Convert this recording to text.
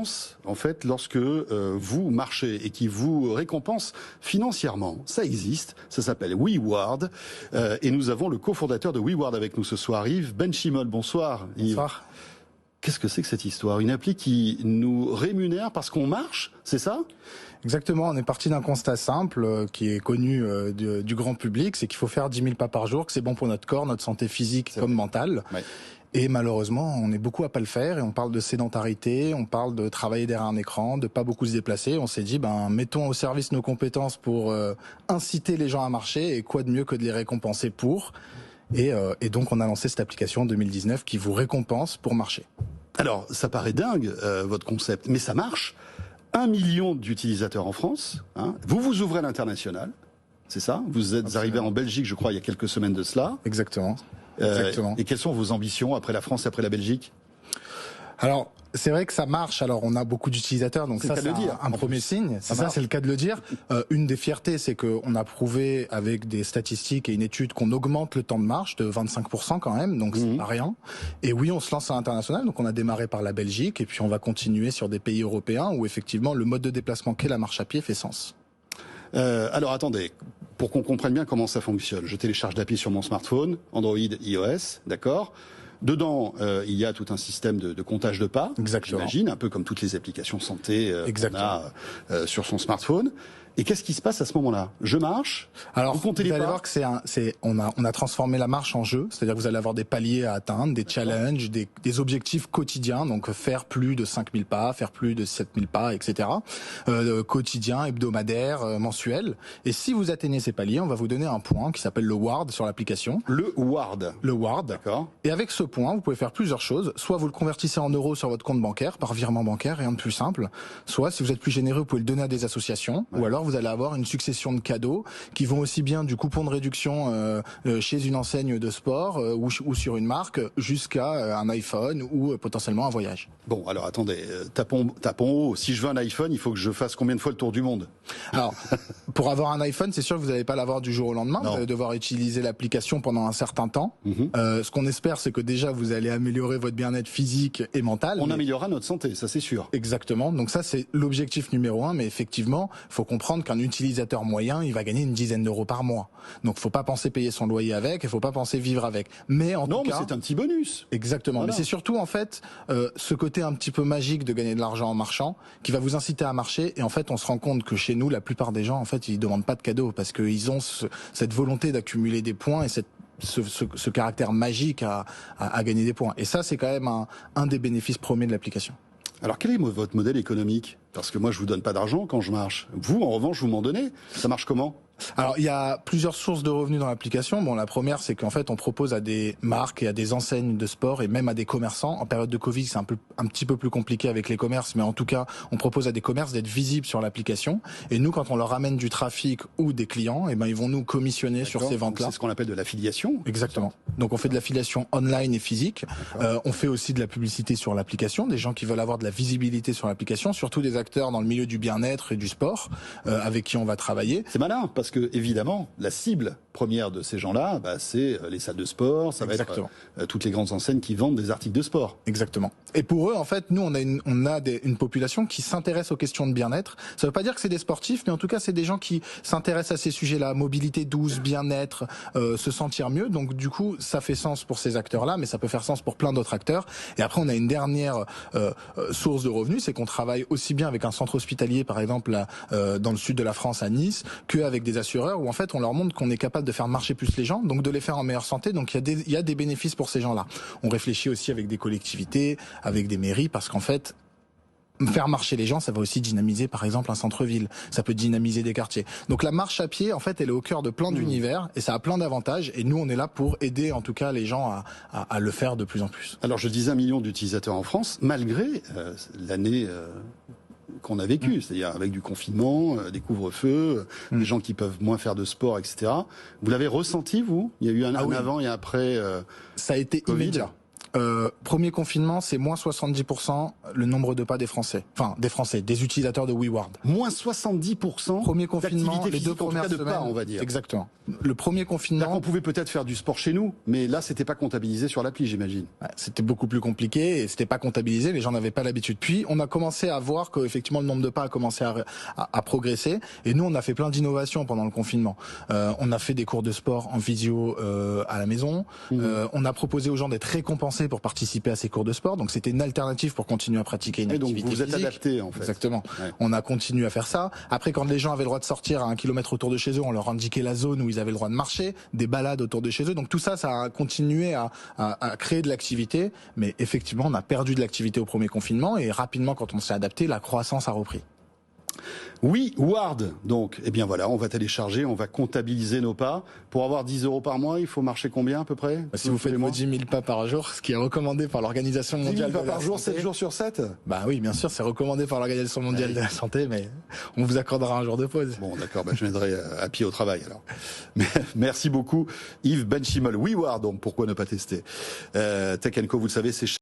récompense, en fait, lorsque vous marchez et qui vous récompense financièrement. Ça existe, ça s'appelle WeWard. Et nous avons le cofondateur de WeWard avec nous ce soir, Yves Benchimol. Bonsoir, Yves. Bonsoir. Qu'est-ce que c'est que cette histoire? Une appli qui nous rémunère parce qu'on marche, c'est ça? Exactement, on est parti d'un constat simple qui est connu du grand public, c'est qu'il faut faire 10 000 pas par jour, que c'est bon pour notre corps, notre santé physique comme mentale. Ouais. Et malheureusement, on est beaucoup à pas le faire et on parle de sédentarité, on parle de travailler derrière un écran, de pas beaucoup se déplacer. On s'est dit, mettons au service nos compétences pour inciter les gens à marcher et quoi de mieux que de les récompenser pour. Et donc on a lancé cette application en 2019 qui vous récompense pour marcher. Alors, ça paraît dingue, votre concept, mais ça marche. 1 million d'utilisateurs en France. Hein. Vous ouvrez à l'international, c'est ça? Vous êtes arrivé en Belgique, je crois, il y a quelques semaines de cela. Exactement. Exactement. Et quelles sont vos ambitions après la France et après la Belgique? Alors, c'est vrai que ça marche. Alors, on a beaucoup d'utilisateurs, donc ça, c'est un premier signe. C'est ça, c'est le cas de le dire. Une des fiertés, c'est qu'on a prouvé avec des statistiques et une étude qu'on augmente le temps de marche de 25% quand même, donc c'est pas rien. Et oui, on se lance à l'international, donc on a démarré par la Belgique, et puis on va continuer sur des pays européens où effectivement le mode de déplacement qu'est la marche à pied fait sens. Alors attendez, pour qu'on comprenne bien comment ça fonctionne, je télécharge l'appli sur mon smartphone, Android, iOS, d'accord? Dedans, il y a tout un système de comptage de pas, j'imagine, un peu comme toutes les applications santé qu'on a sur son smartphone. Et qu'est-ce qui se passe à ce moment-là? Je marche. Alors, vous allez voir que on a transformé la marche en jeu, c'est-à-dire que vous allez avoir des paliers à atteindre, des challenges, des objectifs quotidiens, donc faire plus de 5000 pas, faire plus de 7000 pas, etc. Quotidien, hebdomadaire, mensuel. Et si vous atteignez ces paliers, on va vous donner un point qui s'appelle le Ward sur l'application. Le Ward. Le Ward. D'accord. Et avec ce point, vous pouvez faire plusieurs choses. Soit vous le convertissez en euros sur votre compte bancaire par virement bancaire, rien de plus simple. Soit, si vous êtes plus généreux, vous pouvez le donner à des associations. Ou alors vous allez avoir une succession de cadeaux qui vont aussi bien du coupon de réduction chez une enseigne de sport ou sur une marque jusqu'à un iPhone ou potentiellement un voyage. Bon, alors attendez, tapons haut. Si je veux un iPhone, il faut que je fasse combien de fois le tour du monde? Alors, pour avoir un iPhone, c'est sûr que vous n'allez pas l'avoir du jour au lendemain. Vous allez devoir utiliser l'application pendant un certain temps. Ce qu'on espère, c'est que déjà, vous allez améliorer votre bien-être physique et mental. On améliorera notre santé, ça c'est sûr. Exactement. Donc ça, c'est l'objectif numéro 1. Mais effectivement, il faut comprendre qu'un utilisateur moyen, il va gagner une dizaine d'euros par mois. Donc, faut pas penser payer son loyer avec, il faut pas penser vivre avec. Mais en tout cas, c'est un petit bonus. Exactement. Voilà. Mais c'est surtout en fait ce côté un petit peu magique de gagner de l'argent en marchant qui va vous inciter à marcher. Et en fait, on se rend compte que chez nous, la plupart des gens, en fait, ils demandent pas de cadeaux parce qu'ils ont cette volonté d'accumuler des points et ce caractère magique à gagner des points. Et ça, c'est quand même un des bénéfices premiers de l'application. Alors, quel est votre modèle économique? Parce que moi, je vous donne pas d'argent quand je marche. Vous, en revanche, vous m'en donnez. Ça marche comment? Alors, il y a plusieurs sources de revenus dans l'application. Bon, la première, c'est qu'en fait, on propose à des marques et à des enseignes de sport et même à des commerçants. En période de Covid, c'est un petit peu plus compliqué avec les commerces, mais en tout cas, on propose à des commerces d'être visibles sur l'application. Et nous, quand on leur amène du trafic ou des clients, ils vont nous commissionner sur ces ventes-là. C'est ce qu'on appelle de l'affiliation. Exactement. Donc, on fait de l'affiliation online et physique. On fait aussi de la publicité sur l'application. Des gens qui veulent avoir de la visibilité sur l'application, surtout des acteurs dans le milieu du bien-être et du sport, avec qui on va travailler. C'est malin, parce que évidemment, la cible première de ces gens-là, c'est les salles de sport, ça va être toutes les grandes enseignes qui vendent des articles de sport. Exactement. Et pour eux, en fait, nous, on a une population qui s'intéresse aux questions de bien-être. Ça veut pas dire que c'est des sportifs, mais en tout cas, c'est des gens qui s'intéressent à ces sujets-là, mobilité douce, bien-être, se sentir mieux. Donc, du coup, ça fait sens pour ces acteurs-là, mais ça peut faire sens pour plein d'autres acteurs. Et après, on a une dernière source de revenus, c'est qu'on travaille aussi bien avec un centre hospitalier, par exemple, dans le sud de la France, à Nice, qu'avec des assureurs, où en fait, on leur montre qu'on est capable de faire marcher plus les gens, donc de les faire en meilleure santé. Donc, il y a des bénéfices pour ces gens-là. On réfléchit aussi avec des collectivités, avec des mairies, parce qu'en fait, faire marcher les gens, ça va aussi dynamiser, par exemple, un centre-ville. Ça peut dynamiser des quartiers. Donc la marche à pied, en fait, elle est au cœur de plein d'univers et ça a plein d'avantages. Et nous, on est là pour aider, en tout cas, les gens à le faire de plus en plus. Alors, je disais 1 million d'utilisateurs en France, malgré l'année qu'on a vécue, c'est-à-dire avec du confinement, des couvre-feux, des gens qui peuvent moins faire de sport, etc. Vous l'avez ressenti, vous? Il y a eu un avant et un après Ça a été COVID. immédiat. Premier confinement, c'est moins 70% le nombre de pas des Français. Enfin, des utilisateurs de WeWard. Moins 70%. Premier confinement, les 2 premières de semaines, pas, on va dire. Exactement. Le premier confinement. On pouvait peut-être faire du sport chez nous, mais là, c'était pas comptabilisé sur l'appli, j'imagine. Ouais, c'était beaucoup plus compliqué et c'était pas comptabilisé. Les gens n'avaient pas l'habitude. Puis, on a commencé à voir qu'effectivement, le nombre de pas a commencé à progresser. Et nous, on a fait plein d'innovations pendant le confinement. On a fait des cours de sport en vidéo à la maison. On a proposé aux gens d'être récompensés pour participer à ces cours de sport. Donc, c'était une alternative pour continuer à pratiquer une activité donc, vous êtes physique. Adapté, en fait. Exactement. Ouais. On a continué à faire ça. Après, quand les gens avaient le droit de sortir à 1 kilomètre autour de chez eux, on leur indiquait la zone où ils avaient le droit de marcher, des balades autour de chez eux. Donc tout ça, ça a continué à créer de l'activité. Mais effectivement, on a perdu de l'activité au premier confinement et rapidement, quand on s'est adapté, la croissance a repris. WeWard, donc, eh bien voilà, on va télécharger, on va comptabiliser nos pas. Pour avoir 10 € par mois, il faut marcher combien à peu près? Si vous faites 10 000 pas par jour, ce qui est recommandé par l'Organisation mondiale de la santé. 10 000 pas par jour, 7 jours sur 7? Bah oui, bien sûr, c'est recommandé par l'Organisation mondiale de la santé, mais on vous accordera un jour de pause. Bon, d'accord, je viendrai à pied au travail alors. Merci beaucoup Yves Benchimol. WeWard, donc pourquoi ne pas tester? Tech & Co, vous le savez, c'est